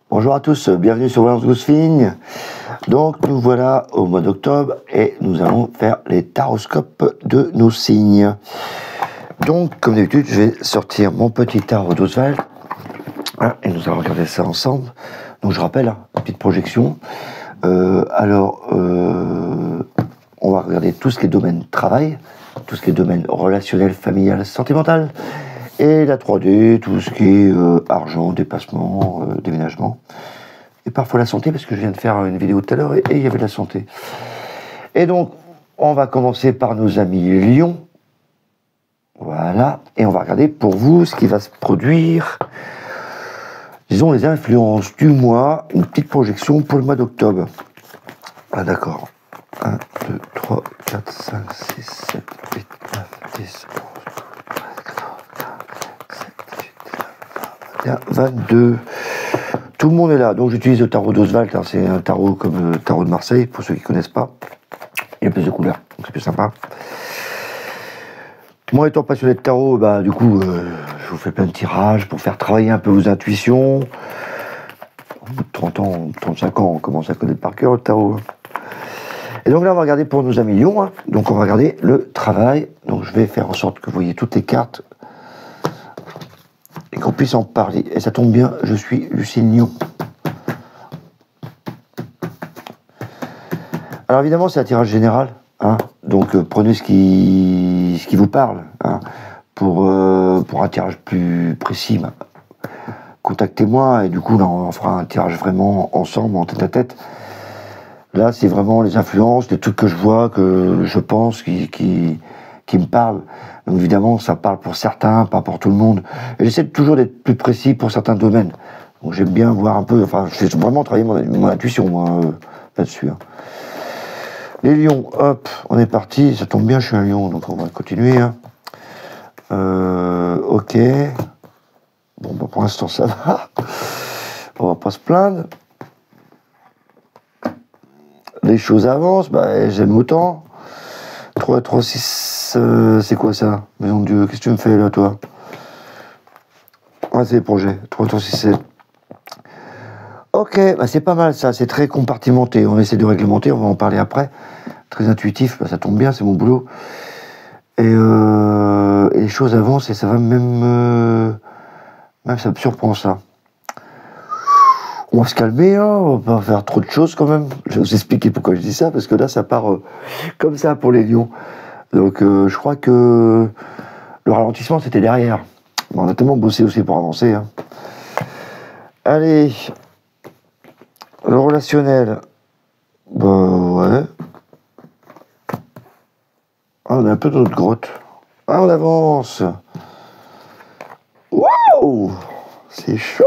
Bonjour à tous, bienvenue sur World's Goose Thing. Donc nous voilà au mois d'octobre et nous allons faire les taroscopes de nos signes. Donc comme d'habitude je vais sortir mon petit tarot d'Oswald et nous allons regarder ça ensemble. Donc je rappelle, une petite projection. On va regarder tout ce qui est domaine travail, tout ce qui est domaine relationnel, familial, sentimental. Et la 3D, tout ce qui est argent, déplacement, déménagement. Et parfois la santé, parce que je viens de faire une vidéo tout à l'heure et il y avait de la santé. Et donc, on va commencer par nos amis Lions. Voilà. Et on va regarder pour vous ce qui va se produire. Disons les influences du mois. Une petite projection pour le mois d'octobre. Ah d'accord. 1, 2, 3, 4, 5, 6, 7, 8, 9, 10, 11, 22. Tout le monde est là. Donc j'utilise le tarot d'Oswald. C'est un tarot comme le tarot de Marseille, pour ceux qui ne connaissent pas. Il y a plus de couleurs, donc c'est plus sympa. Moi, étant passionné de tarot, du coup, je vous fais plein de tirages pour faire travailler un peu vos intuitions. Au bout de 30 ans, 35 ans, on commence à connaître par cœur le tarot. Et donc là, on va regarder pour nos amis Lions. Donc on va regarder le travail. Donc je vais faire en sorte que vous voyez toutes les cartes et qu'on puisse en parler. Et ça tombe bien, je suis Lucille Lion. Alors évidemment, c'est un tirage général, donc prenez ce qui vous parle. Pour un tirage plus précis, contactez-moi et du coup, là, on fera un tirage vraiment ensemble, en tête à tête. Là, c'est vraiment les influences, les trucs que je vois, que je pense, qui me parlent. Donc évidemment, ça parle pour certains, pas pour tout le monde. Et j'essaie toujours d'être plus précis pour certains domaines. Donc j'aime bien voir un peu, enfin, je fais vraiment travailler mon intuition, moi, là-dessus. Les lions, hop, on est parti. Ça tombe bien, je suis un lion, donc on va continuer. Ok. Bon, pour l'instant, ça va. On va pas se plaindre. Les choses avancent, j'aime autant. 3, 3, 6, c'est quoi ça? Maison de Dieu, qu'est-ce que tu me fais là, toi? Ouais, c'est les projets. 3, 3, 6, 7. Ok, c'est pas mal ça, c'est très compartimenté. On essaie de réglementer, on va en parler après. Très intuitif, ça tombe bien, c'est mon boulot. Et les choses avancent et ça va même ça me surprend ça. On va se calmer, on va pas faire trop de choses quand même. Je vais vous expliquer pourquoi je dis ça, parce que là ça part comme ça pour les lions. Donc je crois que le ralentissement c'était derrière. On a tellement bossé aussi pour avancer. Allez, le relationnel. Ouais. On est un peu dans notre grotte. On avance. Waouh, c'est chaud.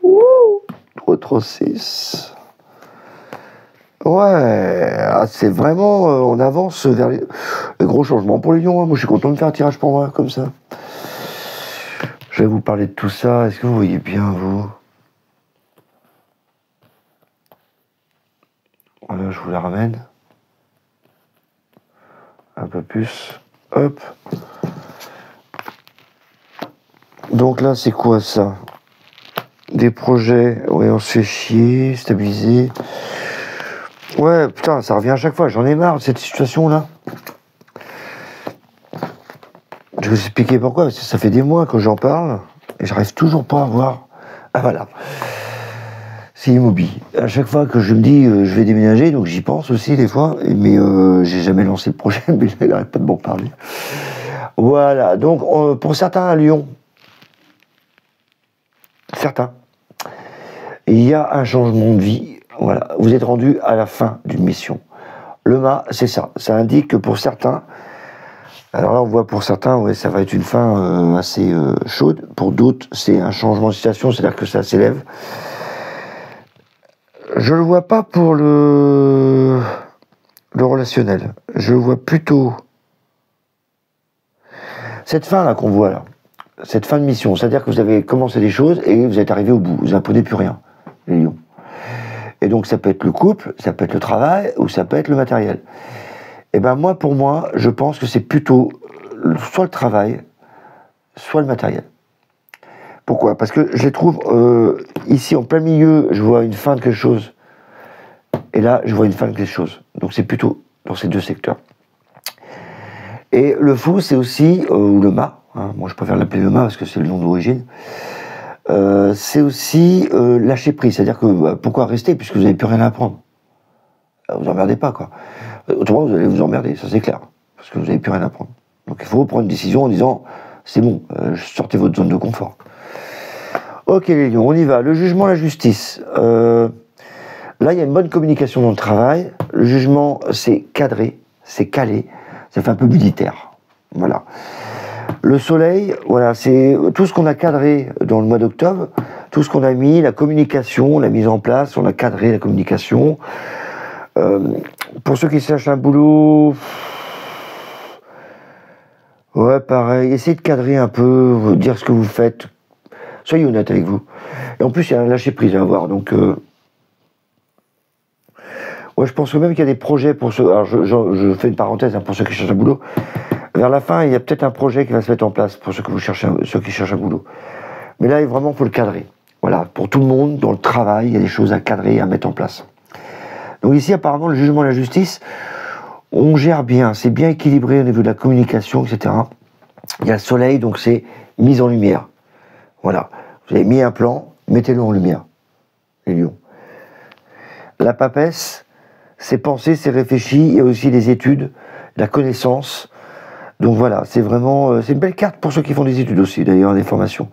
Wow. 3, 3, 6. Ouais, c'est vraiment... on avance vers les gros changements pour les lions. Moi, je suis content de faire un tirage pour moi, comme ça. Je vais vous parler de tout ça. Est-ce que vous voyez bien, vous? Voilà, je vous la ramène. Un peu plus. Hop. Donc là, c'est quoi ça? Des projets. Ouais, on se fait chier, stabiliser. Ouais, putain, ça revient à chaque fois. J'en ai marre de cette situation-là. Je vais vous expliquer pourquoi. Parce que ça fait des mois que j'en parle et j'arrive toujours pas à voir. Ah voilà. C'est immobilier. À chaque fois que je me dis je vais déménager, donc j'y pense aussi des fois, mais j'ai jamais lancé le projet, mais je n'arrête pas de m'en parler. Voilà, donc pour certains à Lyon, il y a un changement de vie. Voilà, vous êtes rendu à la fin d'une mission. Le mât, c'est ça. Ça indique que pour certains, alors là on voit pour certains, ouais, ça va être une fin assez chaude. Pour d'autres, c'est un changement de situation, c'est-à-dire que ça s'élève. Je le vois pas pour le relationnel. Je le vois plutôt cette fin là qu'on voit là. Cette fin de mission, c'est-à-dire que vous avez commencé des choses et vous êtes arrivé au bout. Vous n'apprenez plus rien, les lions. Et donc ça peut être le couple, ça peut être le travail ou ça peut être le matériel. Et moi, pour moi, je pense que c'est plutôt soit le travail, soit le matériel. Pourquoi? Parce que je les trouve ici en plein milieu, je vois une fin de quelque chose. Et là, je vois une fin de quelque chose. Donc c'est plutôt dans ces deux secteurs. Et le fou, c'est aussi, ou le mât, hein, moi je préfère l'appeler le mât parce que c'est le nom d'origine, c'est aussi lâcher prise. C'est-à-dire que pourquoi rester puisque vous n'avez plus rien à apprendre? Vous emmerdez pas, quoi. Autrement, vous allez vous emmerder, ça c'est clair. Parce que vous n'avez plus rien à apprendre. Donc il faut prendre une décision en disant, c'est bon, sortez votre zone de confort. Ok les lions, on y va. Le jugement, la justice. Là, il y a une bonne communication dans le travail. Le jugement, c'est cadré, c'est calé, ça fait un peu militaire. Voilà. Le soleil, voilà, c'est tout ce qu'on a cadré dans le mois d'octobre, tout ce qu'on a mis, la communication, la mise en place, on a cadré la communication. Pour ceux qui cherchent un boulot, ouais, pareil, essayez de cadrer un peu, dire ce que vous faites. Soyez honnête avec vous. Et en plus, il y a un lâcher prise à avoir, donc... Ouais, je pense même qu'il y a des projets pour ceux... Alors, je fais une parenthèse hein, pour ceux qui cherchent un boulot. Vers la fin, il y a peut-être un projet qui va se mettre en place pour ceux qui cherchent un boulot. Mais là, vraiment, il faut le cadrer. Voilà, pour tout le monde, dans le travail, il y a des choses à cadrer, à mettre en place. Donc ici, apparemment, le jugement et la justice, on gère bien, c'est bien équilibré au niveau de la communication, etc. Il y a le soleil, donc c'est mise en lumière. Voilà, vous avez mis un plan, mettez-le en lumière, les lions. La papesse, c'est pensé, c'est réfléchi, il y a aussi des études, la connaissance. Donc voilà, c'est vraiment, c'est une belle carte pour ceux qui font des études aussi, d'ailleurs, des formations.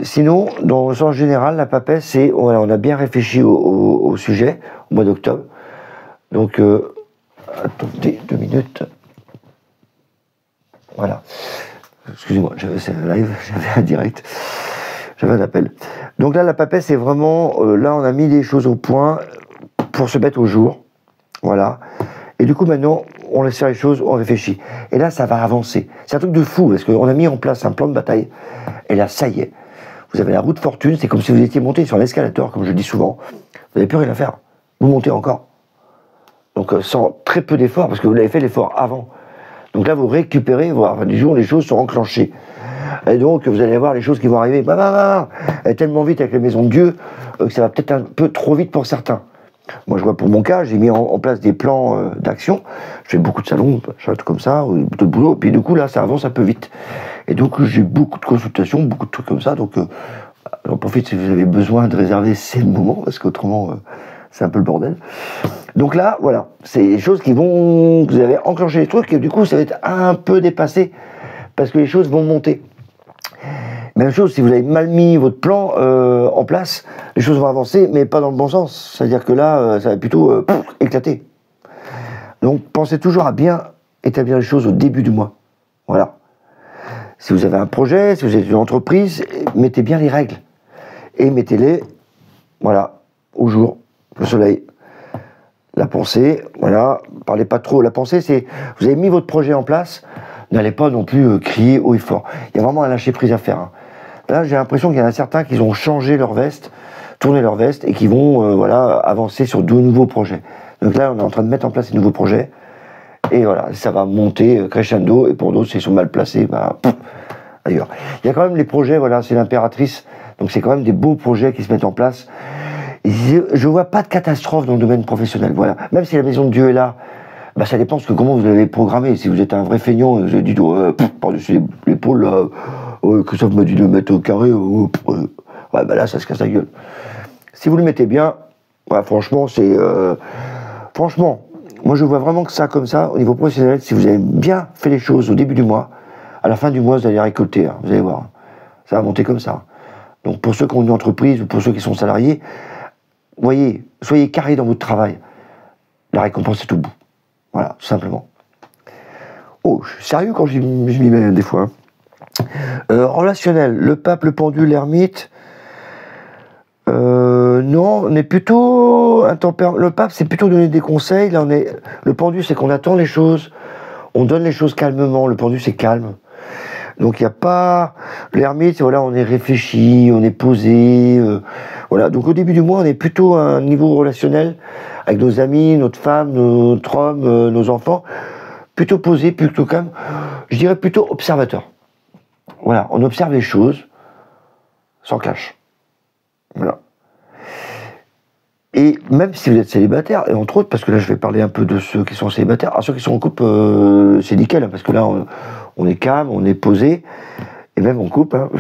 Sinon, dans le sens général, la papesse, c'est, voilà, on a bien réfléchi au sujet, au mois d'octobre. Donc, attendez 2 minutes. Voilà. Excusez-moi, c'est un live, j'avais un direct, j'avais un appel. Donc là, la papesse, c'est vraiment, là, on a mis des choses au point pour se mettre au jour. Voilà. Et du coup, maintenant, on laisse faire les choses, on réfléchit. Et là, ça va avancer. C'est un truc de fou, parce qu'on a mis en place un plan de bataille. Et là, ça y est. Vous avez la roue de fortune, c'est comme si vous étiez monté sur l'escalator, comme je dis souvent. Vous n'avez plus rien à faire. Vous montez encore. Donc, sans très peu d'efforts, parce que vous l'avez fait l'effort avant. Donc là, vous récupérez, du jour où les choses sont enclenchées. Et donc, vous allez voir les choses qui vont arriver. Tellement vite avec les maisons de Dieu, que ça va peut-être un peu trop vite pour certains. Moi, je vois pour mon cas, j'ai mis en place des plans d'action. Je fais beaucoup de salons, tout comme ça, de boulot. Puis du coup, là, ça avance un peu vite. Et donc, j'ai beaucoup de consultations, beaucoup de trucs comme ça. Donc, j'en profite si vous avez besoin de réserver, c'est le moment, parce qu'autrement, c'est un peu le bordel. Donc là, voilà, c'est des choses qui vont... Vous avez enclenché les trucs et du coup, ça va être un peu dépassé parce que les choses vont monter. Même chose, si vous avez mal mis votre plan en place, les choses vont avancer, mais pas dans le bon sens. C'est-à-dire que là, ça va plutôt éclater. Donc, pensez toujours à bien établir les choses au début du mois. Voilà. Si vous avez un projet, si vous êtes une entreprise, mettez bien les règles. Et mettez-les, voilà, au jour, le soleil. La pensée, voilà, parlez pas trop. La pensée, c'est, vous avez mis votre projet en place, n'allez pas non plus crier haut et fort. Il y a vraiment un lâcher prise à faire. Hein. Là, j'ai l'impression qu'il y en a certains qui ont changé leur veste, tourné leur veste, et qui vont voilà, avancer sur de nouveaux projets. Donc là, on est en train de mettre en place des nouveaux projets, et voilà, ça va monter crescendo, et pour d'autres, s'ils sont mal placés, ailleurs. Il y a quand même les projets, voilà, c'est l'impératrice, donc c'est quand même des beaux projets qui se mettent en place. Et je vois pas de catastrophe dans le domaine professionnel, voilà. Même si la maison de Dieu est là, ça dépend de comment vous l'avez programmé. Si vous êtes un vrai feignant, vous avez dit par-dessus l'épaule, là, que ça m'a dit de le mettre au carré, là, ça se casse la gueule. Si vous le mettez bien, franchement, c'est... franchement, moi, je vois vraiment que ça, comme ça, au niveau professionnel, si vous avez bien fait les choses au début du mois, à la fin du mois, vous allez récolter, hein, vous allez voir. Ça va monter comme ça. Donc, pour ceux qui ont une entreprise ou pour ceux qui sont salariés, voyez, soyez carrés dans votre travail. La récompense est au bout. Voilà, tout simplement. Oh, je suis sérieux quand je m'y mets des fois. Relationnel, le pape, le pendule, l'ermite. Non, on est plutôt le pape, c'est plutôt donner des conseils. Là, le pendu, c'est qu'on attend les choses, on donne les choses calmement. Le pendu, c'est calme. Donc il n'y a pas l'ermite. Voilà, on est réfléchi, on est posé. Voilà. Donc au début du mois, on est plutôt à un niveau relationnel avec nos amis, notre femme, notre homme, nos enfants, plutôt posé, plutôt calme. Je dirais plutôt observateur. Voilà, on observe les choses. sans clash. Voilà. Et même si vous êtes célibataire, et entre autres, parce que là je vais parler un peu de ceux qui sont célibataires, alors ceux qui sont en couple, c'est nickel, hein, parce que là on est calme, on est posé, et même en couple, hein,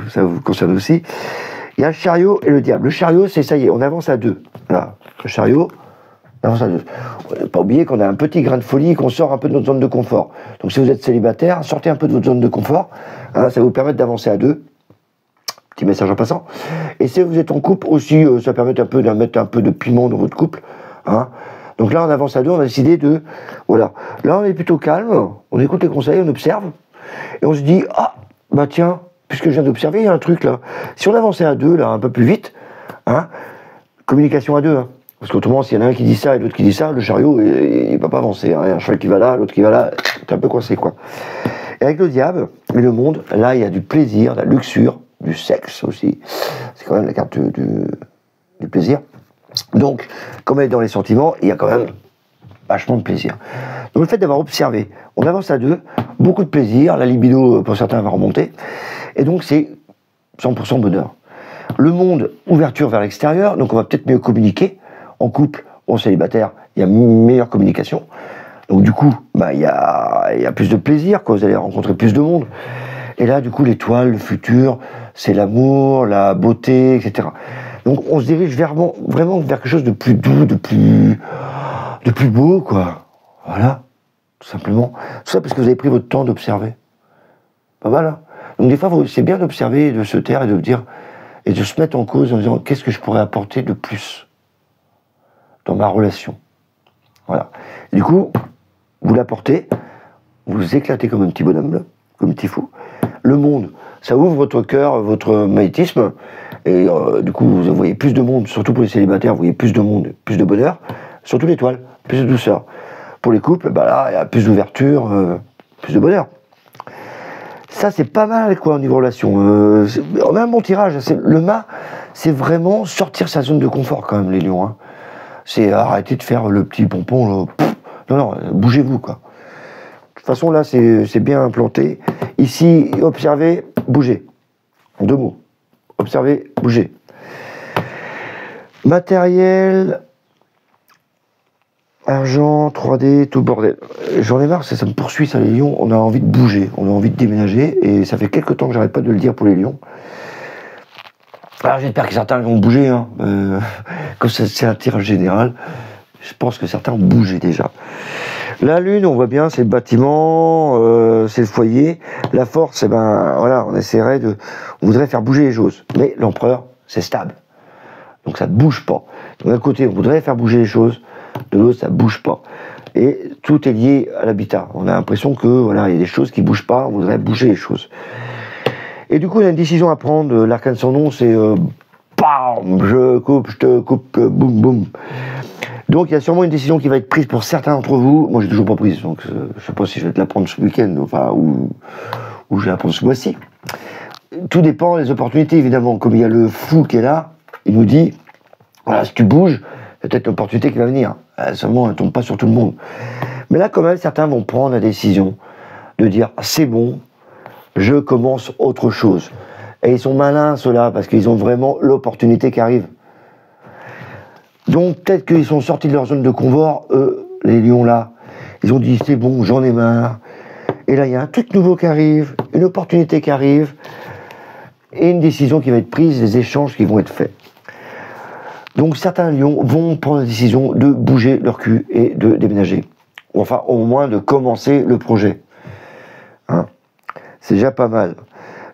ça vous concerne aussi. Il y a le chariot et le diable. Le chariot, c'est ça y est, on avance à deux. Voilà, le chariot, on avance à deux. On n'a pas oublié qu'on a un petit grain de folie et qu'on sort un peu de notre zone de confort. Donc si vous êtes célibataire, sortez un peu de votre zone de confort, hein, ça va vous permettre d'avancer à deux. Petit message en passant. Et si vous êtes en couple aussi, ça permet un peu de mettre un peu de piment dans votre couple. Hein. Donc là, on avance à deux, on a décidé de... Voilà. Là, on est plutôt calme, on écoute les conseils, on observe, et on se dit, ah, bah tiens, puisque je viens d'observer, il y a un truc là. Si on avançait à deux, là, un peu plus vite, hein, communication à deux, hein, parce qu'autrement, s'il y en a un qui dit ça et l'autre qui dit ça, le chariot, il ne va pas avancer. Hein. Il y a un cheval qui va là, l'autre qui va là, t'es un peu coincé, quoi. Et avec le diable et le monde, là, il y a du plaisir, de la luxure, du sexe aussi. C'est quand même la carte du plaisir. Donc, comme elle est dans les sentiments, il y a quand même vachement de plaisir. Donc le fait d'avoir observé, on avance à deux, beaucoup de plaisir, la libido pour certains va remonter, et donc c'est 100% bonheur. Le monde, ouverture vers l'extérieur, donc on va peut-être mieux communiquer. En couple, en célibataire, il y a une meilleure communication. Donc du coup, bah, il y a plus de plaisir, quoi. Vous allez rencontrer plus de monde. Et là, du coup, l'étoile, le futur, c'est l'amour, la beauté, etc. Donc on se dirige vraiment vers quelque chose de plus doux, de plus beau, quoi. Voilà, tout simplement. Tout ça parce que vous avez pris votre temps d'observer. Pas mal, hein. Donc des fois, c'est bien d'observer, de se taire et de dire, et de se mettre en cause en disant, qu'est-ce que je pourrais apporter de plus dans ma relation. Voilà. Et du coup, vous l'apportez, vous éclatez comme un petit bonhomme, là, comme un petit fou. Le monde, ça ouvre votre cœur, votre magnétisme, et du coup, vous voyez plus de monde, surtout pour les célibataires, vous voyez plus de monde, plus de bonheur, surtout l'étoile, plus de douceur. Pour les couples, bah là, il y a plus d'ouverture, plus de bonheur. Ça, c'est pas mal, quoi, au niveau relation. On a un bon tirage. Le mât, c'est vraiment sortir sa zone de confort, quand même, les lions. Hein. C'est arrêter de faire le petit pompon, là. Non, bougez-vous, quoi. De toute façon, là, c'est bien implanté. Ici, observez, bougez. En 2 mots. Observez, bougez. Matériel, argent, 3D, tout le bordel. J'en ai marre, ça me poursuit, ça, les lions. On a envie de bouger, on a envie de déménager. Et ça fait quelques temps que j'arrête pas de le dire pour les lions. Alors, j'espère que certains vont bouger. Hein. Comme c'est un tirage général, je pense que certains ont bougé déjà. La lune, on voit bien, c'est le bâtiment, c'est le foyer. La force, voilà, on voudrait faire bouger les choses. Mais l'empereur, c'est stable. Donc ça ne bouge pas. D'un côté, on voudrait faire bouger les choses, de l'autre, ça ne bouge pas. Et tout est lié à l'habitat. On a l'impression que, voilà, il y a des choses qui ne bougent pas, on voudrait bouger les choses. Et du coup, on a une décision à prendre. L'arcane sans nom, c'est bam, je te coupe, boum, boum. Donc il y a sûrement une décision qui va être prise pour certains d'entre vous. Moi, j'ai toujours pas prise, donc je sais pas si je vais te la prendre ce week-end, enfin, ou je vais la prendre ce mois-ci. Tout dépend des opportunités, évidemment. Comme il y a le fou qui est là, il nous dit, voilà, si tu bouges, il y a peut-être une opportunité qui va venir. Seulement, elle ne tombe pas sur tout le monde. Mais là, quand même, certains vont prendre la décision de dire, c'est bon, je commence autre chose. Et ils sont malins, ceux-là, parce qu'ils ont vraiment l'opportunité qui arrive. Donc, peut-être qu'ils sont sortis de leur zone de confort, eux, les lions là. Ils ont dit, c'est bon, j'en ai marre. Et là, il y a un truc nouveau qui arrive, une opportunité qui arrive, et une décision qui va être prise, des échanges qui vont être faits. Donc, certains lions vont prendre la décision de bouger leur cul et de déménager. Ou enfin, au moins de commencer le projet. Hein, c'est déjà pas mal.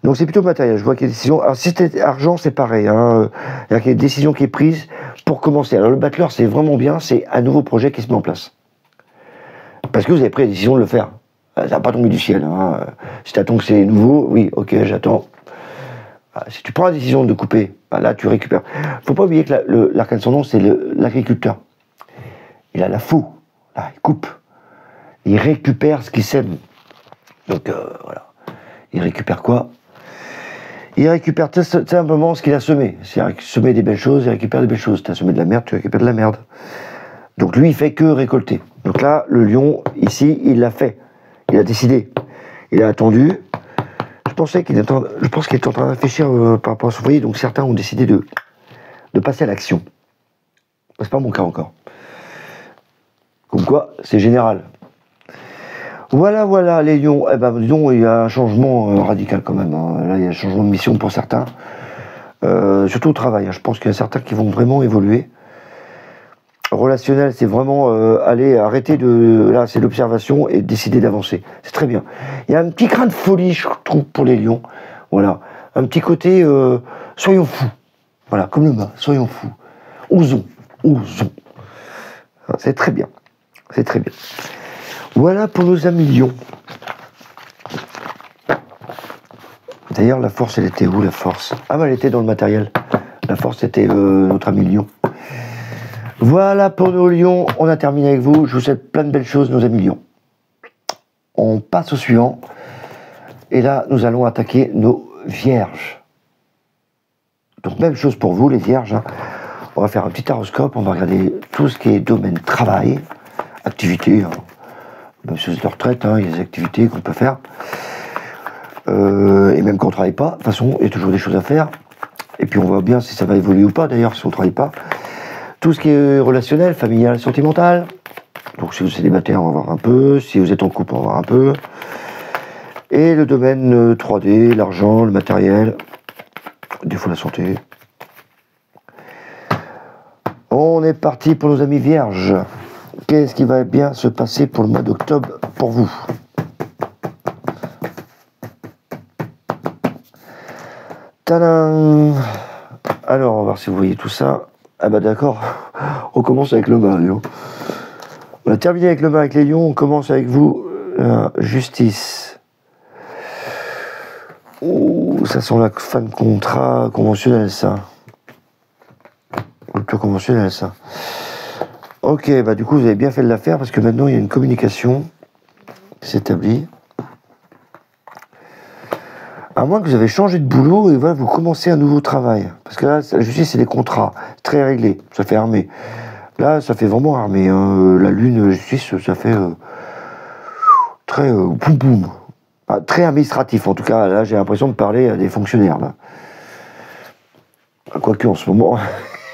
Donc c'est plutôt matériel, je vois qu'il y a des décisions. Alors si c'était argent, c'est pareil. Hein. Il y a une décision qui est prise pour commencer. Alors le battleur, c'est vraiment bien, c'est un nouveau projet qui se met en place. Parce que vous avez pris la décision de le faire. Ça n'a pas tombé du ciel. Hein. Si tu attends que c'est nouveau, oui, ok, j'attends. Si tu prends la décision de couper, là tu récupères. Faut pas oublier que l'arcane sans nom, c'est l'agriculteur. Il a la faux. Là, il coupe. Il récupère ce qu'il sème. Donc voilà. Il récupère quoi? Il récupère tout simplement ce qu'il a semé. S'il a semé des belles choses, il récupère des belles choses. Tu as semé de la merde, tu récupères de la merde. Donc lui, il fait que récolter. Donc là, le lion, ici, il l'a fait. Il a décidé. Il a attendu. Je je pense qu'il est en train de réfléchir par rapport à son foyer, donc certains ont décidé de passer à l'action. C'est pas mon cas encore. Comme quoi, c'est général. Voilà, les lions. Eh ben, disons, il y a un changement radical quand même. Hein. Là, il y a un changement de mission pour certains. Surtout au travail. Hein. Je pense qu'il y a certains qui vont vraiment évoluer. Relationnel, c'est vraiment arrêter de... Là, c'est l'observation et décider d'avancer. C'est très bien. Il y a un petit grain de folie, je trouve, pour les lions. Voilà. Un petit côté, soyons fous. Voilà, comme le mât, soyons fous. Osons. C'est très bien. C'est très bien. Voilà pour nos amis lions. D'ailleurs, la force, elle était où, la force? Ah, bah, elle était dans le matériel. La force, c'était notre ami lion. Voilà pour nos lions. On a terminé avec vous. Je vous souhaite plein de belles choses, nos amis lions. On passe au suivant. Et là, nous allons attaquer nos vierges. Donc, même chose pour vous, les vierges. Hein. On va faire un petit horoscope. On va regarder tout ce qui est domaine travail, activité. Hein. Même si vous êtes en retraite, hein, il y a des activités qu'on peut faire. Et même quand on ne travaille pas, de toute façon, il y a toujours des choses à faire. Et puis on voit bien si ça va évoluer ou pas, d'ailleurs, si on ne travaille pas. Tout ce qui est relationnel, familial, sentimental. Donc si vous êtes célibataire, on va voir un peu. Si vous êtes en couple, on va voir un peu. Et le domaine 3D, l'argent, le matériel, des fois la santé. On est parti pour nos amis vierges. Qu'est-ce qui va bien se passer pour le mois d'octobre pour vous? Tadam! Alors, on va voir si vous voyez tout ça. Ah bah d'accord, on commence avec le mât, Lion. On a terminé avec le mât, avec les lions, on commence avec vous. Justice. Ouh, ça sent la fin de contrat conventionnel, ça. Rupture conventionnelle, ça. Ok, bah du coup, vous avez bien fait de la faire, parce que maintenant, il y a une communication qui s'établit. À moins que vous avez changé de boulot et voilà, vous commencez un nouveau travail. Parce que là, la justice, c'est des contrats très réglés. Ça fait armé. Là, ça fait vraiment armé. Hein. La lune, justice, ça fait très boum boum. Enfin, très administratif. En tout cas, là, j'ai l'impression de parler à des fonctionnaires. Là. Quoique, en ce moment,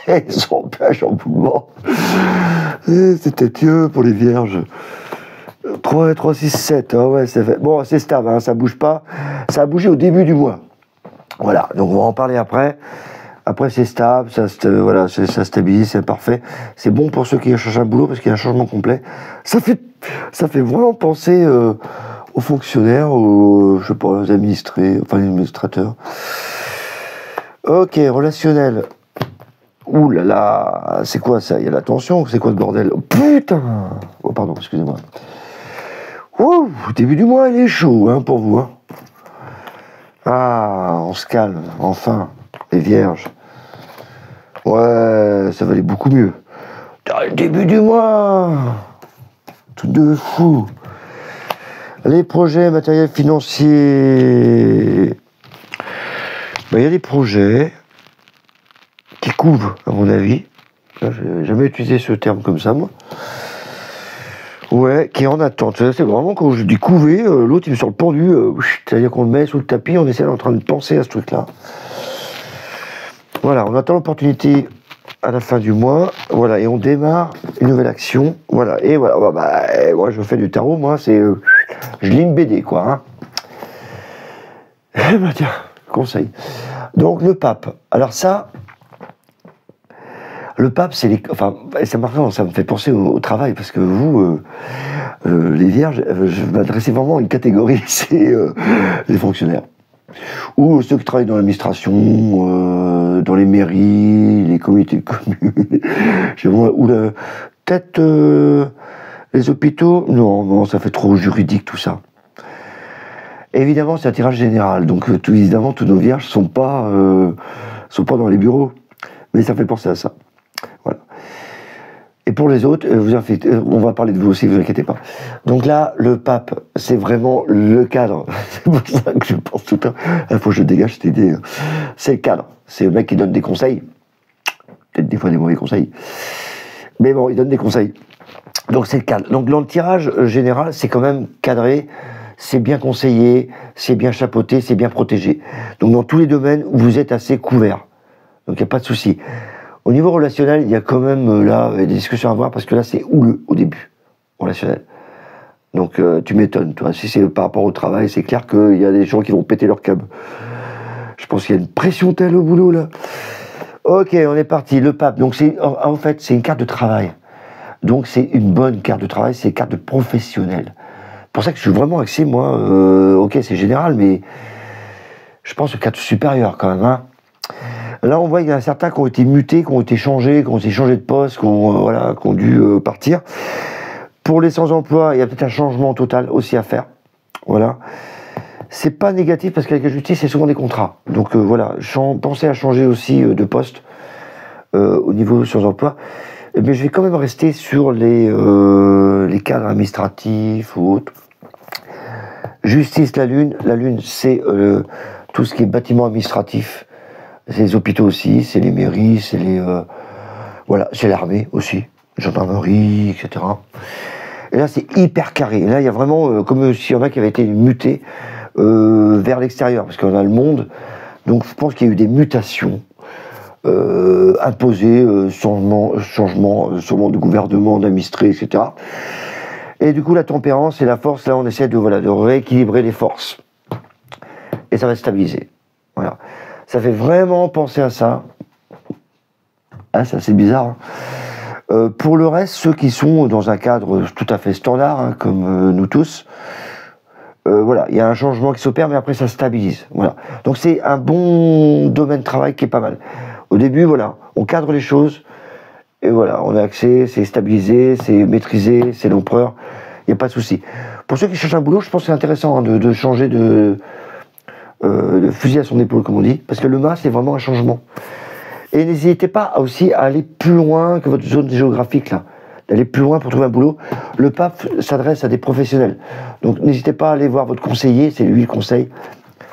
ils sont en plein chamboulement. C'était Dieu pour les vierges. 3, 6, 7, hein, ouais, c'est fait. Bon, c'est stable, hein, ça bouge pas. Ça a bougé au début du mois. Voilà, donc on va en parler après. Après, c'est stable, voilà, ça stabilise, c'est parfait. C'est bon pour ceux qui cherchent un boulot parce qu'il y a un changement complet. Ça fait vraiment penser aux fonctionnaires, je sais pas, aux administrés, enfin les administrateurs. Ok, relationnel. Ouh là là, c'est quoi ça? Il y a la tension, c'est quoi ce bordel? Oh, putain! Oh pardon, excusez-moi. Ouh, début du mois, il est chaud hein, pour vous. Hein. Ah, on se calme, enfin, les vierges. Ouais, ça va aller beaucoup mieux. Début du mois, tout de fou. Les projets matériels financiers. Ben, il y a des projets qui couvrent, à mon avis. Je n'ai jamais utilisé ce terme comme ça, moi. Ouais, qui est en attente. C'est vraiment quand je dis couver, l'autre il me sort le pendu, c'est-à-dire qu'on le met sous le tapis, on essaie en train de penser à ce truc-là. Voilà, on attend l'opportunité à la fin du mois, voilà, et on démarre une nouvelle action, voilà, et voilà, moi je fais du tarot, moi c'est, je lis une BD, quoi, hein. Eh ben tiens, conseil. Donc le pape, alors ça... Le pape, c'est les... Enfin, c'est marrant, ça me fait penser au travail, parce que vous, les vierges, je m'adressais vraiment à une catégorie, c'est les fonctionnaires. Ou ceux qui travaillent dans l'administration, dans les mairies, les comités de communes, ou peut-être les hôpitaux. Non, ça fait trop juridique tout ça. Évidemment, c'est un tirage général, donc évidemment, tous nos vierges sont pas dans les bureaux, mais ça fait penser à ça. Voilà. Et pour les autres, on va parler de vous aussi, vous inquiétez pas. Donc là, le pape, c'est vraiment le cadre. C'est pour ça que je pense tout le temps. Il faut que je dégage cette idée. C'est le cadre. C'est le mec qui donne des conseils. Peut-être des fois des mauvais conseils. Mais bon, il donne des conseils. Donc c'est le cadre. Donc dans le tirage général, c'est quand même cadré. c'est bien conseillé, c'est bien chapeauté, c'est bien protégé. Donc dans tous les domaines, vous êtes assez couvert. Donc il n'y a pas de souci. Au niveau relationnel, il y a quand même là des discussions à avoir parce que là c'est houleux au début, relationnel. Donc tu m'étonnes, toi. Si c'est par rapport au travail, c'est clair qu'il y a des gens qui vont péter leur câble. Je pense qu'il y a une pression telle au boulot là. Ok, on est parti. Le pape. Donc c'est en fait c'est une carte de travail. Donc c'est une bonne carte de travail, c'est une carte de professionnel. C'est pour ça que je suis vraiment axé moi. Ok, c'est général, mais je pense aux cartes supérieures quand même. Hein. Là, on voit qu'il y en a certains qui ont été mutés, qui ont été changés, qui ont été changés de poste, qui ont, voilà, qui ont dû partir. Pour les sans-emploi, il y a peut-être un changement total aussi à faire. Voilà. C'est pas négatif parce qu'avec la justice, c'est souvent des contrats. Donc voilà, pensez à changer aussi de poste au niveau sans-emploi. Mais je vais quand même rester sur les cadres administratifs ou autres. Justice, la Lune. La Lune, c'est tout ce qui est bâtiment administratif. C'est les hôpitaux aussi, c'est les mairies, c'est les... voilà, c'est l'armée aussi, gendarmerie, etc. Et là, c'est hyper carré. Et là, il y a vraiment, comme s'il y en a qui avaient été mutés vers l'extérieur, parce qu'on a le monde. Donc, je pense qu'il y a eu des mutations imposées, changement de gouvernement, d'administré, etc. Et du coup, la tempérance et la force, là, on essaie de, voilà, de rééquilibrer les forces. Et ça va stabiliser. Voilà. Ça fait vraiment penser à ça. Ah, c'est assez bizarre. Hein. Pour le reste, ceux qui sont dans un cadre tout à fait standard, hein, comme nous tous, voilà, il y a un changement qui s'opère, mais après ça stabilise. Voilà. Donc c'est un bon domaine de travail qui est pas mal. Au début, voilà, on cadre les choses, et voilà, on a accès, c'est stabilisé, c'est maîtrisé, c'est l'empereur, il n'y a pas de souci. Pour ceux qui cherchent un boulot, je pense que c'est intéressant hein, de changer de fusil à son épaule, comme on dit, parce que le mât, c'est vraiment un changement. Et n'hésitez pas aussi à aller plus loin que votre zone géographique, là. D'aller plus loin pour trouver un boulot. Le pape s'adresse à des professionnels. Donc n'hésitez pas à aller voir votre conseiller, c'est lui le conseil,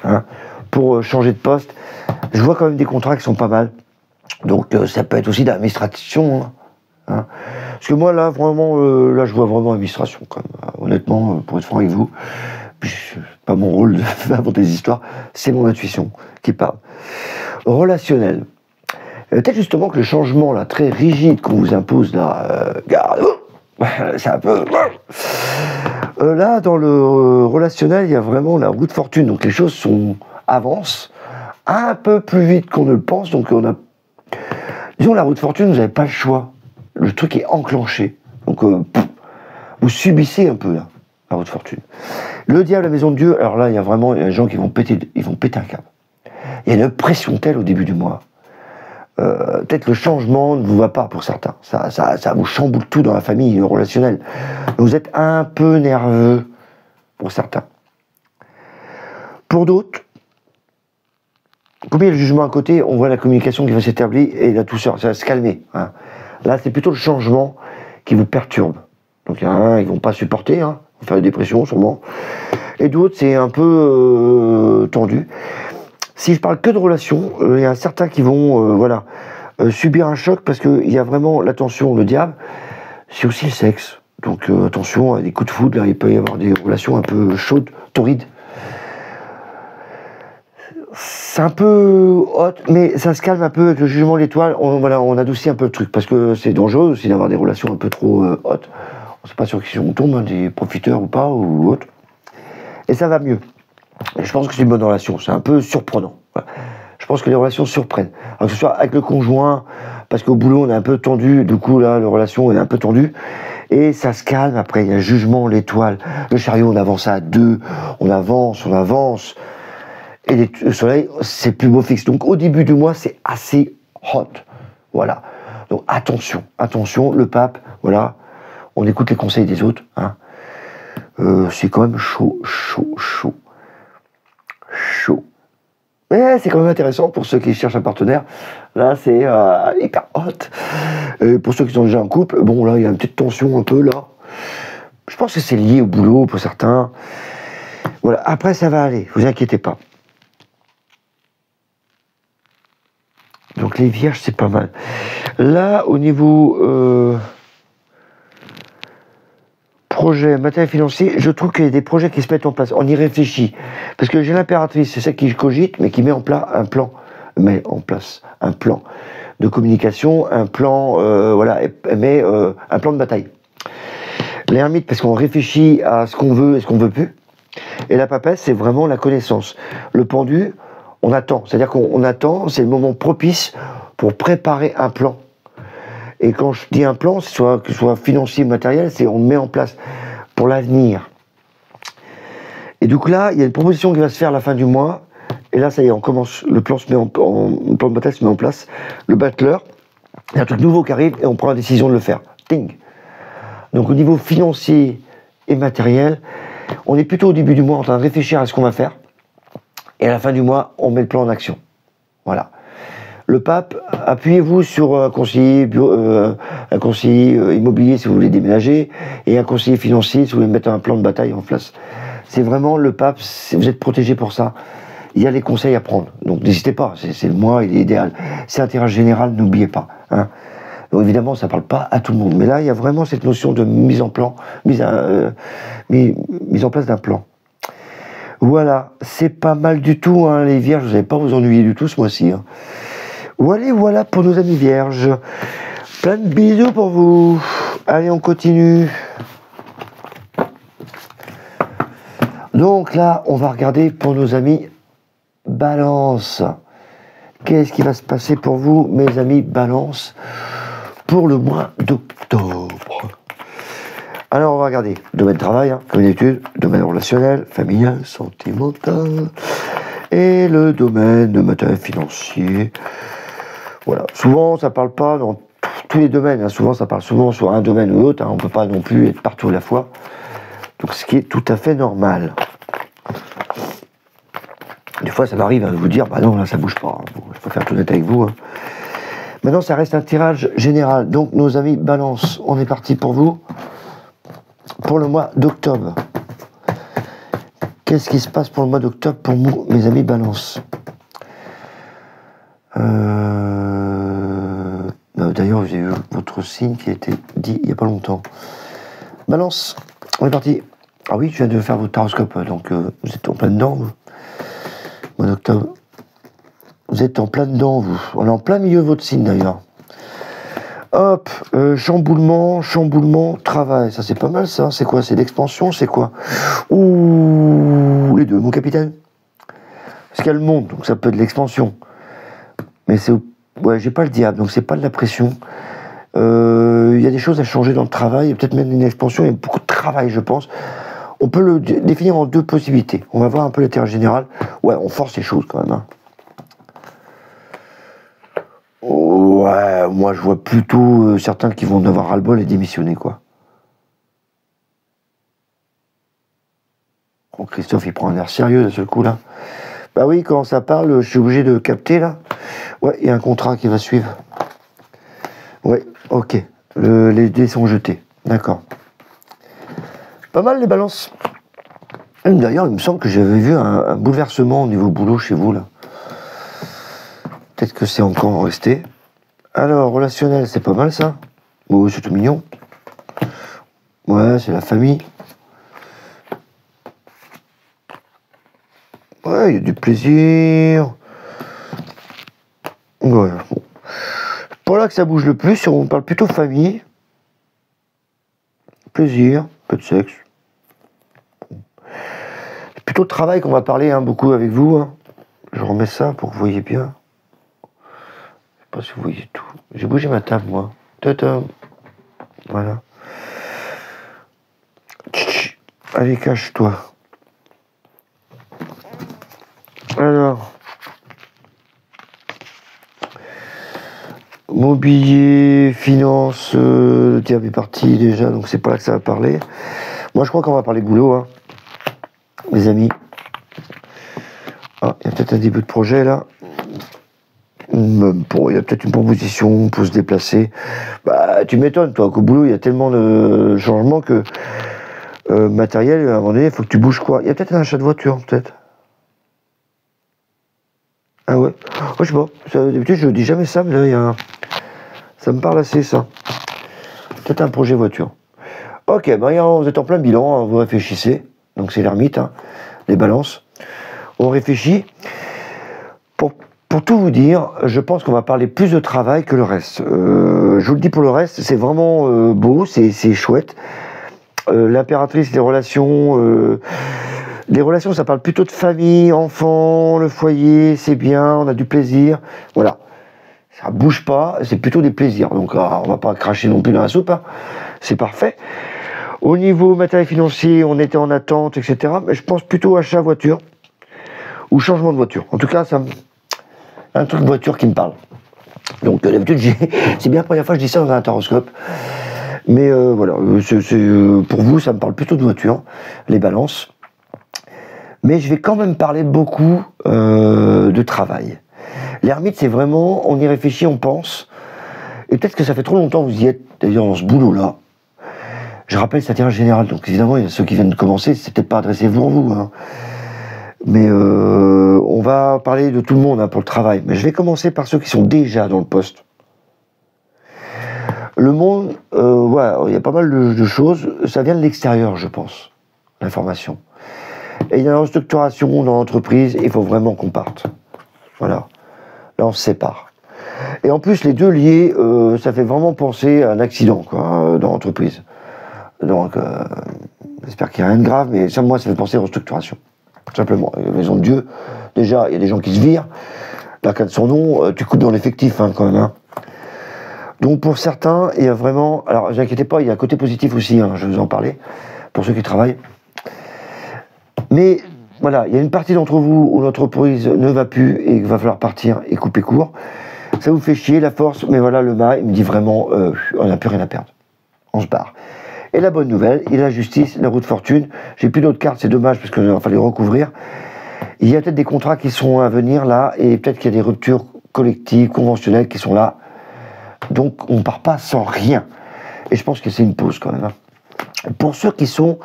hein, pour changer de poste. Je vois quand même des contrats qui sont pas mal. Donc ça peut être aussi d'administration. Hein. Parce que moi, là, vraiment, là, je vois vraiment administration, quand même. Honnêtement, pour être franc avec vous. C'est pas mon rôle de faire des histoires, c'est mon intuition qui parle. Relationnel. Peut-être justement que le changement là, très rigide qu'on vous impose là, c'est un peu... là, dans le relationnel, il y a vraiment la roue de fortune. Donc les choses avancent un peu plus vite qu'on ne le pense. Donc on a... Disons, la roue de fortune, vous n'avez pas le choix. Le truc est enclenché. Donc vous subissez un peu là, la roue de fortune. Le diable, la maison de Dieu, alors là, il y a vraiment des gens qui vont péter un câble. Il y a une pression telle au début du mois. Peut-être le changement ne vous va pas pour certains. Ça vous chamboule tout dans la famille, le relationnel. Vous êtes un peu nerveux pour certains. Pour d'autres, comme il y a le jugement à côté, on voit la communication qui va s'établir et la douceur, ça va se calmer. Hein. Là, c'est plutôt le changement qui vous perturbe. Donc il y en a un, ils vont pas supporter, hein, ils vont faire des dépressions sûrement. Et d'autres, c'est un peu tendu. Si je parle que de relations, il y a certains qui vont voilà, subir un choc parce qu'il y a vraiment l'attention, le diable, c'est aussi le sexe. Donc attention à des coups de foudre, là, il peut y avoir des relations un peu chaudes, torrides. C'est un peu hot, mais ça se calme un peu avec le jugement de l'étoile. Voilà, on adoucit un peu le truc parce que c'est dangereux aussi d'avoir des relations un peu trop hautes. On ne sait pas sur qui on tombe, hein, des profiteurs ou pas, ou autre. Et ça va mieux. Et je pense que c'est une bonne relation. C'est un peu surprenant. Voilà. Je pense que les relations surprennent. Alors que ce soit avec le conjoint, parce qu'au boulot on est un peu tendu, du coup là, la relation est un peu tendue. Et ça se calme. Après, il y a le jugement, l'étoile, le chariot, on avance à deux, on avance. Et le soleil, c'est plus beau fixe. Donc au début du mois, c'est assez hot. Voilà. Donc attention, le pape, voilà. On écoute les conseils des autres. Hein. C'est quand même chaud. Mais c'est quand même intéressant pour ceux qui cherchent un partenaire. Là, c'est hyper hot. Pour ceux qui sont déjà en couple, bon, là, il y a une petite tension un peu, là. Je pense que c'est lié au boulot pour certains. Voilà. Après, ça va aller. Vous inquiétez pas. Donc, les vierges, c'est pas mal. Là, au niveau projet, matériel financier, je trouve qu'il y a des projets qui se mettent en place. On y réfléchit. Parce que j'ai l'impératrice, c'est ça qui cogite, mais qui met en place un plan. Met en place un plan de communication, un plan, voilà, elle met un plan de bataille. L'ermite, parce qu'on réfléchit à ce qu'on veut et ce qu'on veut plus. Et la papesse, c'est vraiment la connaissance. Le pendu, on attend. C'est-à-dire qu'on attend, c'est le moment propice pour préparer un plan. Et quand je dis un plan, que ce soit financier ou matériel, c'est on met en place pour l'avenir. Et donc là, il y a une proposition qui va se faire à la fin du mois. Et là, ça y est, on commence. Le plan le plan de bataille se met en place. Le battleur, il y a un truc nouveau qui arrive et on prend la décision de le faire. Ting. Donc au niveau financier et matériel, on est plutôt au début du mois en train de réfléchir à ce qu'on va faire. Et à la fin du mois, on met le plan en action. Voilà. Le pape, appuyez-vous sur un conseiller, immobilier si vous voulez déménager, et un conseiller financier si vous voulez mettre un plan de bataille en place. C'est vraiment le pape, vous êtes protégé pour ça. Il y a des conseils à prendre. Donc n'hésitez pas, c'est le mois, il est idéal. C'est un tirage général, n'oubliez pas. Hein. Donc évidemment, ça ne parle pas à tout le monde. Mais là, il y a vraiment cette notion de mise en place d'un plan. Voilà, c'est pas mal du tout, hein, les vierges, vous n'allez pas vous ennuyer du tout ce mois-ci. Hein. Voilà pour nos amis vierges. Plein de bisous pour vous. Allez, on continue. Donc là, on va regarder pour nos amis Balance. Qu'est-ce qui va se passer pour vous, mes amis Balance, pour le mois d'octobre? Alors, on va regarder. Domaine travail, hein, comme d'habitude. Domaine relationnel, familial, sentimental. Et le domaine de matériel financier. Voilà. Souvent, ça parle pas dans tous les domaines. Hein. Souvent, ça parle souvent sur un domaine ou l'autre. Hein. On ne peut pas non plus être partout à la fois. Donc, ce qui est tout à fait normal. Des fois, ça m'arrive de vous dire, bah non, là, ça bouge pas. Hein. Bon, je préfère être honnête avec vous. Hein. Maintenant, ça reste un tirage général. Donc, nos amis Balance, on est parti pour vous. Pour le mois d'octobre. Qu'est-ce qui se passe pour le mois d'octobre pour vous, mes amis Balance? D'ailleurs, j'ai eu votre signe qui a été dit il n'y a pas longtemps. Balance, on est parti. Ah oui, je viens de faire votre horoscope, donc vous êtes en plein dedans, vous. Mois d'octobre. Vous êtes en plein dedans, vous. On est en plein milieu de votre signe, d'ailleurs. Hop, chamboulement, travail. Ça, c'est pas mal, ça. C'est quoi? C'est l'expansion, c'est quoi? Ouh, les deux, mon capitaine. Parce qu'il y a le monde, donc ça peut être de l'expansion. Mais c'est... Ouais, j'ai pas le diable, donc c'est pas de la pression. Il y a des choses à changer dans le travail, il y a peut-être même une expansion, il y a beaucoup de travail, je pense. On peut le définir en deux possibilités. On va voir un peu l'intérêt général. Ouais, on force les choses quand même. Hein. Ouais, moi je vois plutôt certains qui vont en avoir ras-le-bol et démissionner, quoi. Oh, Christophe, il prend un air sérieux d'un seul coup, là. Bah oui, quand ça parle, je suis obligé de capter, là. Ouais, il y a un contrat qui va suivre. Ouais, ok. Les dés sont jetés. D'accord. Pas mal, les balances. D'ailleurs, il me semble que j'avais vu un bouleversement au niveau boulot chez vous, là. Peut-être que c'est encore resté. Alors, relationnel, c'est pas mal, ça. Bon, c'est tout mignon. Ouais, c'est la famille. Ouais, il y a du plaisir. Ouais, bon. Pas là que ça bouge le plus, on parle plutôt famille. Plaisir, peu de sexe. C'est plutôt de travail qu'on va parler, hein, beaucoup avec vous. Hein. Je remets ça pour que vous voyez bien. Je sais pas si vous voyez tout. J'ai bougé ma table, moi. Tata. Voilà. Tch, allez, cache-toi. Alors. Mobilier, finance, le diable est parti déjà, donc c'est pas là que ça va parler. Moi, je crois qu'on va parler boulot, hein, les amis. Ah, il y a peut-être un début de projet, là. Bon, il y a peut-être une proposition pour se déplacer. Bah, tu m'étonnes, toi, qu'au boulot, il y a tellement de changements que matériel, à un moment donné, il faut que tu bouges quoi. Il y a peut-être un achat de voiture, peut-être. Ah ouais? Oh, je sais pas. D'habitude, je dis jamais ça, mais là, il y a un... Ça me parle assez, ça. Peut-être un projet voiture. Ok, ben, vous êtes en plein bilan, hein, vous réfléchissez. Donc c'est l'ermite, hein, les balances. On réfléchit. Pour tout vous dire, je pense qu'on va parler plus de travail que le reste. Je vous le dis pour le reste, c'est vraiment beau, c'est chouette. L'impératrice, les relations, ça parle plutôt de famille, enfants, le foyer, c'est bien, on a du plaisir. Voilà. Ça bouge pas, c'est plutôt des plaisirs. Donc on va pas cracher non plus dans la soupe, hein. C'est parfait. Au niveau matériel financier, on était en attente, etc. Mais je pense plutôt achat voiture ou changement de voiture. En tout cas, un truc de voiture qui me parle. Donc d'habitude, c'est bien la première fois que je dis ça dans un taroscope. Mais voilà, pour vous, ça me parle plutôt de voiture, les balances. Mais je vais quand même parler beaucoup de travail. L'ermite, c'est vraiment, on y réfléchit, on pense. Et peut-être que ça fait trop longtemps que vous y êtes, d'ailleurs, dans ce boulot-là. Je rappelle, c'est un tirage général, donc évidemment, il y a ceux qui viennent de commencer, c'est peut-être pas adressé vous en vous, hein. Mais on va parler de tout le monde, hein, pour le travail. Mais je vais commencer par ceux qui sont déjà dans le poste. Le monde, ouais, il y a pas mal de choses. Ça vient de l'extérieur, je pense, l'information. Et il y a une restructuration dans l'entreprise, il faut vraiment qu'on parte. Voilà. Là, on se sépare. Et en plus, les deux liés, ça fait vraiment penser à un accident, quoi, dans l'entreprise. Donc, j'espère qu'il n'y a rien de grave, mais ça, moi, ça fait penser à restructuration. Tout simplement. La maison de Dieu, déjà, il y a des gens qui se virent. L'arcade de son nom, tu coupes dans l'effectif, hein, quand même. Hein. Donc, pour certains, il y a vraiment... Alors, ne vous inquiétez pas, il y a un côté positif aussi, hein, je vais vous en parler, pour ceux qui travaillent. Mais, voilà, il y a une partie d'entre vous où l'entreprise ne va plus et qu'il va falloir partir et couper court. Ça vous fait chier, la force, mais voilà, le mât, il me dit vraiment, on n'a plus rien à perdre. On se barre. Et la bonne nouvelle, il y a la justice, la roue de fortune. J'ai plus d'autres cartes, c'est dommage parce qu'il va falloir recouvrir. Il y a peut-être des contrats qui sont à venir là, et peut-être qu'il y a des ruptures collectives, conventionnelles qui sont là. Donc on ne part pas sans rien. Et je pense que c'est une pause quand même. Hein. Pour ceux qui sont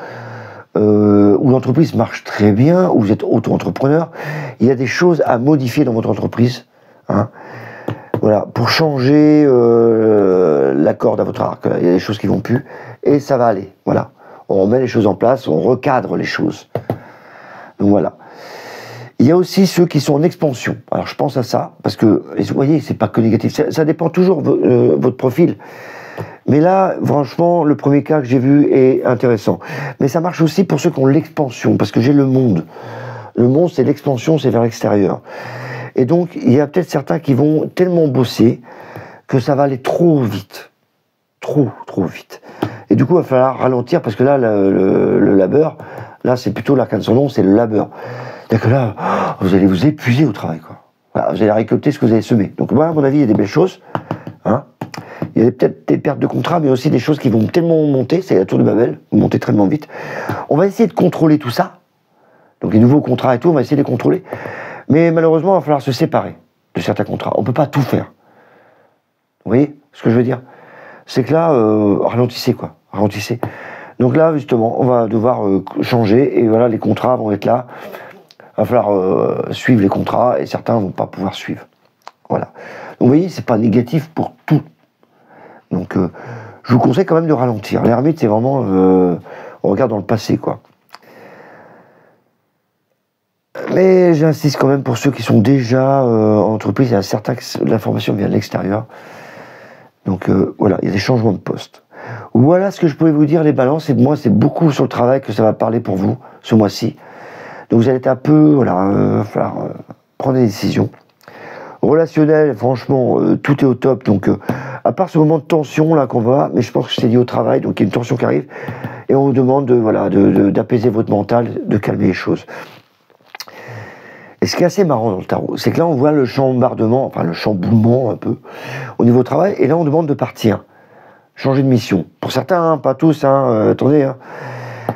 où l'entreprise marche très bien, où vous êtes auto-entrepreneur, il y a des choses à modifier dans votre entreprise. Hein. Voilà, pour changer la corde à votre arc. Il y a des choses qui vont plus, et ça va aller. Voilà, on remet les choses en place, on recadre les choses. Donc voilà. Il y a aussi ceux qui sont en expansion. Alors je pense à ça, parce que, vous voyez, c'est pas que négatif. Ça dépend toujours de votre profil. Mais là, franchement, le premier cas que j'ai vu est intéressant. Mais ça marche aussi pour ceux qui ont l'expansion, parce que j'ai le monde. Le monde, c'est l'expansion, c'est vers l'extérieur. Et donc, il y a peut-être certains qui vont tellement bosser que ça va aller trop vite. Trop vite. Et du coup, il va falloir ralentir, parce que là, le labeur, là, c'est plutôt l'arcane de son nom, c'est le labeur. C'est-à-dire que là, vous allez vous épuiser au travail, quoi. Voilà, vous allez récolter ce que vous avez semé. Donc, moi, à mon avis, il y a des belles choses. Hein. Il y a peut-être des pertes de contrat, mais aussi des choses qui vont tellement monter, c'est la tour de Babel, vous montez tellement vite. On va essayer de contrôler tout ça. Donc les nouveaux contrats et tout, on va essayer de les contrôler. Mais malheureusement, il va falloir se séparer de certains contrats. On ne peut pas tout faire. Vous voyez ce que je veux dire? C'est que là, ralentissez, quoi. Ralentissez. Donc là, justement, on va devoir changer, et voilà, les contrats vont être là. Il va falloir suivre les contrats, et certains ne vont pas pouvoir suivre. Voilà. Donc vous voyez, c'est pas négatif pour tout. Donc, je vous conseille quand même de ralentir. L'ermite, c'est vraiment... on regarde dans le passé, quoi. Mais j'insiste quand même pour ceux qui sont déjà en entreprise. Il y a certains que l'information vient de l'extérieur. Donc, voilà, il y a des changements de poste. Voilà ce que je pouvais vous dire, les balances. Et moi, c'est beaucoup sur le travail que ça va parler pour vous, ce mois-ci. Donc, vous allez être un peu... Voilà, il va falloir prendre des décisions. Relationnel, franchement, tout est au top. Donc, à part ce moment de tension là qu'on voit, mais je pense que c'est lié au travail, donc il y a une tension qui arrive, et on vous demande d'apaiser votre mental, de calmer les choses. Et ce qui est assez marrant dans le tarot, c'est que là on voit le chambardement, enfin le chamboulement un peu, au niveau travail, et là on demande de partir, changer de mission. Pour certains, hein, pas tous, hein, attendez, hein,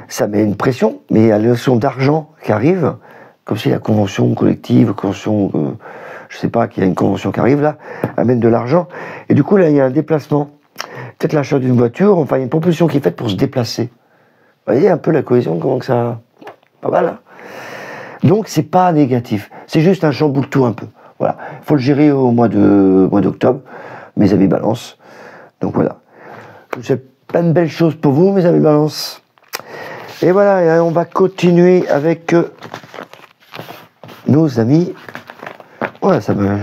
ça met une pression, mais il y a la notion d'argent qui arrive, comme si la convention collective, convention... je sais pas, qu'il y a une convention qui arrive là, amène de l'argent, et du coup là il y a un déplacement, peut-être l'achat d'une voiture, enfin il y a une proposition qui est faite pour se déplacer. Vous voyez un peu la cohésion, comment que ça... Pas mal, hein. Donc c'est pas négatif, c'est juste un chamboule-tout un peu. Voilà, il faut le gérer au mois d'octobre, mes amis balance. Donc voilà. Je vous souhaite Plein de belles choses pour vous, mes amis Balance. Et voilà, et on va continuer avec nos amis. Ouais, ça me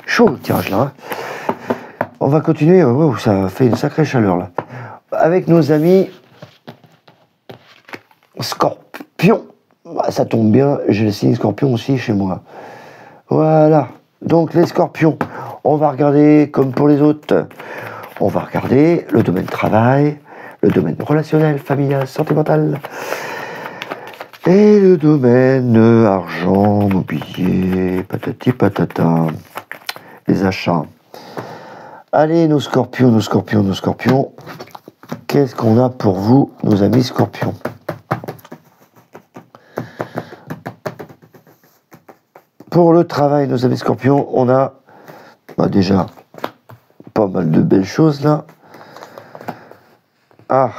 chaud le tirage là. Hein. On va continuer. Oh, ça fait une sacrée chaleur là. Avec nos amis Scorpion. Bah, ça tombe bien, j'ai le signe Scorpion aussi chez moi. Voilà. Donc les Scorpions, on va regarder comme pour les autres. On va regarder le domaine travail, le domaine relationnel, familial, sentimental. Et le domaine argent, mobilier, patati patata, les achats. Allez, nos scorpions, nos scorpions, nos scorpions. Qu'est-ce qu'on a pour vous, nos amis scorpions? Pour le travail, nos amis scorpions, on a déjà pas mal de belles choses là. Ah,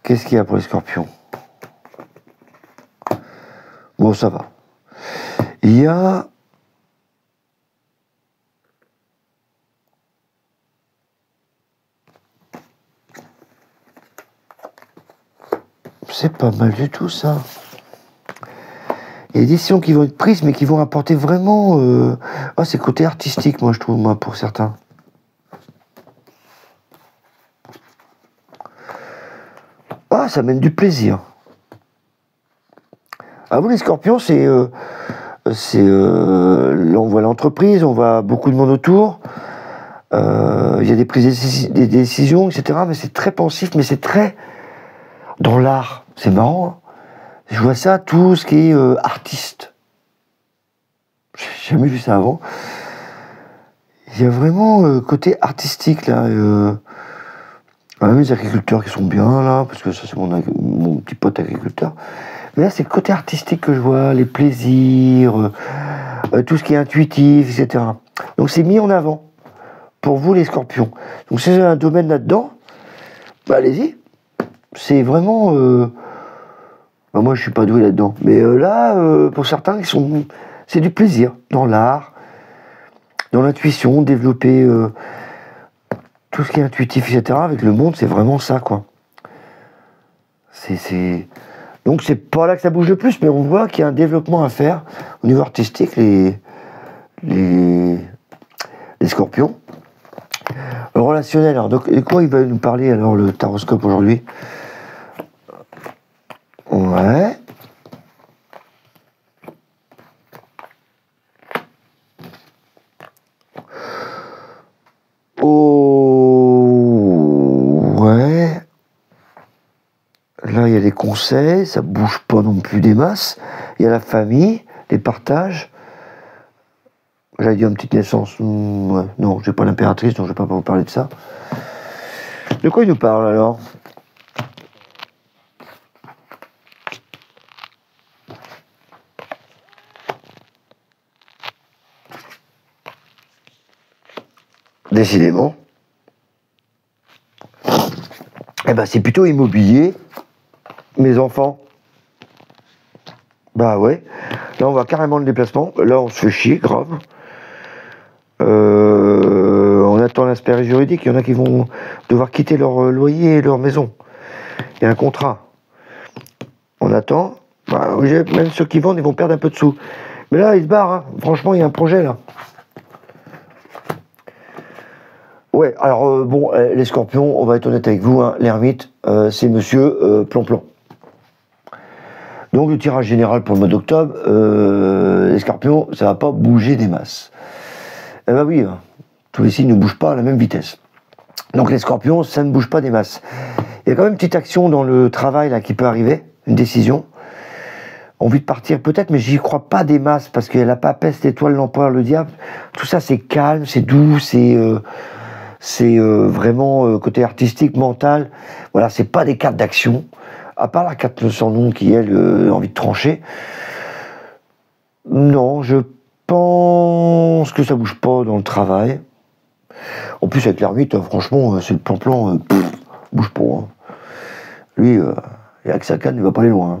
qu'est-ce qu'il y a pour les scorpions? Bon, ça va. Il y a... C'est pas mal du tout, ça. Il y a des décisions qui vont être prises, mais qui vont apporter vraiment... Ah, c'est côté artistique, moi, je trouve, moi, pour certains. Ah, ça mène du plaisir. Ah, vous, les scorpions, on voit l'entreprise, on voit beaucoup de monde autour, il y a des prises des décisions, etc. Mais c'est très pensif, mais c'est très dans l'art. C'est marrant. Hein. Je vois ça, tout ce qui est artiste. J'ai jamais vu ça avant. Il y a vraiment côté artistique là. Même les agriculteurs qui sont bien là, parce que ça c'est mon petit pote agriculteur. Mais là, c'est le côté artistique que je vois, les plaisirs, tout ce qui est intuitif, etc. Donc, c'est mis en avant pour vous, les scorpions. Donc, si vous avez un domaine là-dedans, bah, allez-y. C'est vraiment... Bah, moi, je suis pas doué là-dedans. Mais là, pour certains, c'est du plaisir dans l'art, dans l'intuition, développer tout ce qui est intuitif, etc. Avec le monde, c'est vraiment ça, quoi. Donc c'est pas là que ça bouge le plus, mais on voit qu'il y a un développement à faire au niveau artistique, les scorpions. Le relationnel, alors de quoi il va nous parler alors le taroscope aujourd'hui? Ouais. Oh ouais. Là, il y a des conseils, ça bouge pas non plus des masses. Il y a la famille, les partages. J'avais dit une petite naissance. Ouais. Non, j'ai pas l'impératrice, donc je vais pas vous parler de ça. De quoi il nous parle alors? Décidément. Eh ben, c'est plutôt immobilier. Mes enfants. Bah ouais. Là, on voit carrément le déplacement. Là, on se fait chier, grave. On attend l'aspect juridique. Il y en a qui vont devoir quitter leur loyer et leur maison. Il y a un contrat. On attend. Bah, même ceux qui vendent, ils vont perdre un peu de sous. Mais là, ils se barrent. Hein. Franchement, il y a un projet, là. Ouais, alors, bon, les scorpions, on va être honnête avec vous. Hein, l'ermite, c'est monsieur Plomplon. Donc le tirage général pour le mois d'octobre, les scorpions, ça va pas bouger des masses. Eh ben oui, hein, tous les signes ne bougent pas à la même vitesse. Donc les scorpions, ça ne bouge pas des masses. Il y a quand même une petite action dans le travail là qui peut arriver, une décision. Envie de partir peut-être, mais j'y crois pas des masses, parce qu'il y a la papesse, l'étoile, l'empereur, le diable. Tout ça c'est calme, c'est doux, c'est vraiment côté artistique, mental. Voilà, c'est pas des cartes d'action. À part la carte sans nom qui, elle, a envie de trancher. Non, je pense que ça bouge pas dans le travail. En plus, avec l'ermite, franchement, c'est le plan-plan, bouge pas. Hein. Lui, avec sa canne, il va pas aller loin. Hein.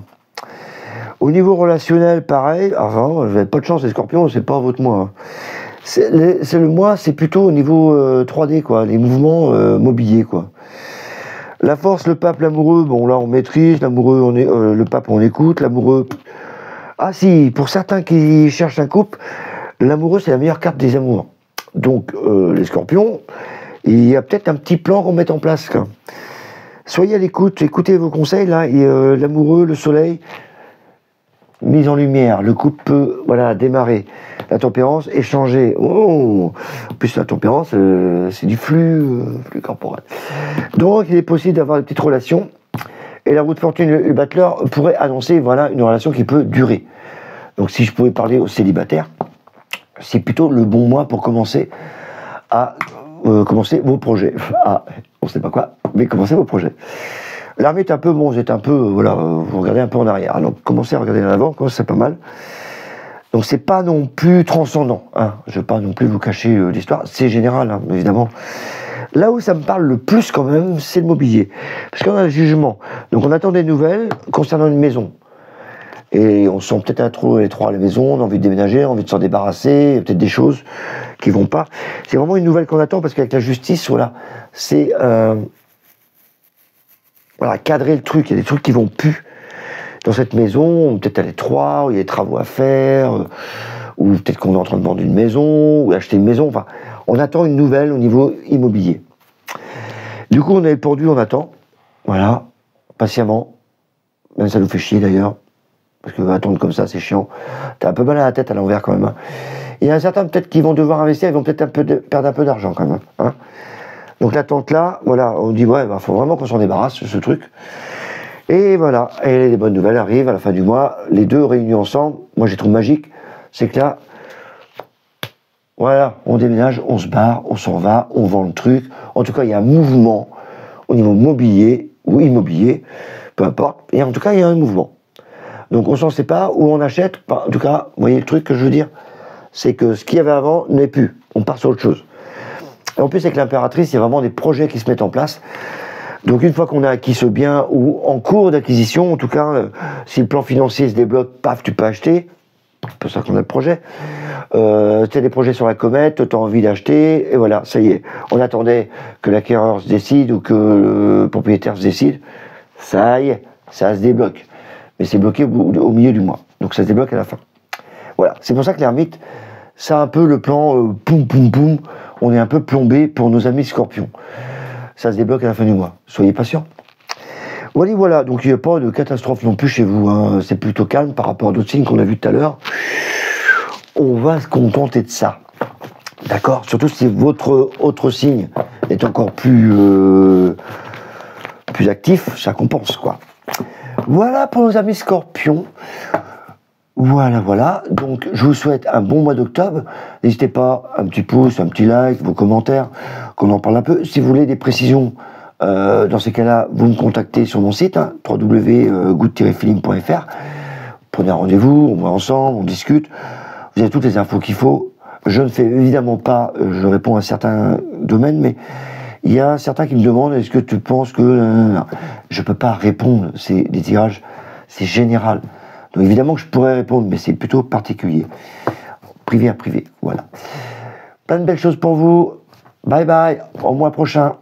Au niveau relationnel, pareil. Enfin, vous n'avez pas de chance, les scorpions, c'est pas votre mois. Hein. C'est le mois, c'est plutôt au niveau 3D, quoi. Les mouvements mobiliers, quoi. La force, le pape, l'amoureux, bon là on maîtrise, l'amoureux, le pape on écoute, l'amoureux... Ah si, pour certains qui cherchent un couple, l'amoureux c'est la meilleure carte des amours. Donc les scorpions, il y a peut-être un petit plan qu'on met en place. Quoi. Soyez à l'écoute, écoutez vos conseils là, et l'amoureux, le soleil, mise en lumière, le couple peut voilà, démarrer. La tempérance, échanger. Oh, en plus la tempérance, c'est du flux corporel. Donc il est possible d'avoir des petites relations. Et la roue de fortune et le battleur pourraient annoncer voilà, une relation qui peut durer. Donc si je pouvais parler aux célibataires, c'est plutôt le bon mois pour commencer à commencer vos projets. Ah, on ne sait pas quoi, mais commencez vos projets. L'ermite un peu, bon, vous êtes un peu, voilà, vous regardez un peu en arrière. Alors commencez à regarder en avant, c'est pas mal. Donc c'est pas non plus transcendant. Hein. Je ne vais pas non plus vous cacher l'histoire. C'est général, hein, évidemment. Là où ça me parle le plus quand même, c'est le mobilier. Parce qu'on a le jugement. Donc on attend des nouvelles concernant une maison. Et on sent peut-être un trop étroit à la maison, on a envie de déménager, on a envie de s'en débarrasser, peut-être des choses qui vont pas. C'est vraiment une nouvelle qu'on attend parce qu'avec la justice, voilà, c'est voilà, cadrer le truc. Il y a des trucs qui vont plus dans cette maison, peut-être à l'étroit, où il y a des travaux à faire, ou peut-être qu'on est en train de vendre une maison, ou acheter une maison. Enfin, on attend une nouvelle au niveau immobilier. Du coup, on est pourdu, on attend. Voilà, patiemment. Même ça nous fait chier d'ailleurs. Parce que attendre comme ça, c'est chiant. T'as un peu mal à la tête à l'envers quand même. Hein. Il y a un certain peut-être qui vont devoir investir, ils vont peut-être perdre un peu d'argent quand même. Hein. Donc l'attente là, voilà, on dit ouais, faut vraiment qu'on s'en débarrasse ce truc. Et voilà, et les bonnes nouvelles arrivent à la fin du mois, les deux réunis ensemble. Moi j'ai trouvé magique, c'est que là, voilà, on déménage, on se barre, on s'en va, on vend le truc. En tout cas, il y a un mouvement au niveau mobilier ou immobilier, peu importe. Et en tout cas, il y a un mouvement. Donc on s'en sépare ou on achète. En tout cas, vous voyez le truc que je veux dire, c'est que ce qu'il y avait avant n'est plus. On part sur autre chose. Et en plus avec l'impératrice, il y a vraiment des projets qui se mettent en place. Donc une fois qu'on a acquis ce bien ou en cours d'acquisition, en tout cas, si le plan financier se débloque, paf, tu peux acheter. C'est pour ça qu'on a le projet. Tu as des projets sur la comète, tu as envie d'acheter, et voilà, ça y est. On attendait que l'acquéreur se décide ou que le propriétaire se décide. Ça y est, ça se débloque. Mais c'est bloqué au milieu du mois. Donc ça se débloque à la fin. Voilà. C'est pour ça que l'ermite, c'est un peu le plan poum poum poum. On est un peu plombé pour nos amis scorpions. Ça se débloque à la fin du mois. Soyez patients. Voilà, voilà. Donc il n'y a pas de catastrophe non plus chez vous. Hein. C'est plutôt calme par rapport à d'autres signes qu'on a vus tout à l'heure. On va se contenter de ça. D'accord? Surtout si votre autre signe est encore plus actif, ça compense, quoi. Voilà pour nos amis scorpions. Voilà, voilà. Donc, je vous souhaite un bon mois d'octobre. N'hésitez pas, un petit pouce, un petit like, vos commentaires, qu'on en parle un peu. Si vous voulez des précisions, dans ces cas-là, vous me contactez sur mon site, hein, www.good-feeling.fr. Prenez un rendez-vous, on va ensemble, on discute. Vous avez toutes les infos qu'il faut. Je ne fais évidemment pas, je réponds à certains domaines, mais il y a certains qui me demandent, est-ce que tu penses que... Je ne peux pas répondre, c'est des tirages, c'est général. Donc évidemment que je pourrais répondre, mais c'est plutôt particulier. Privé à privé, voilà. Plein de belles choses pour vous. Bye bye, au mois prochain.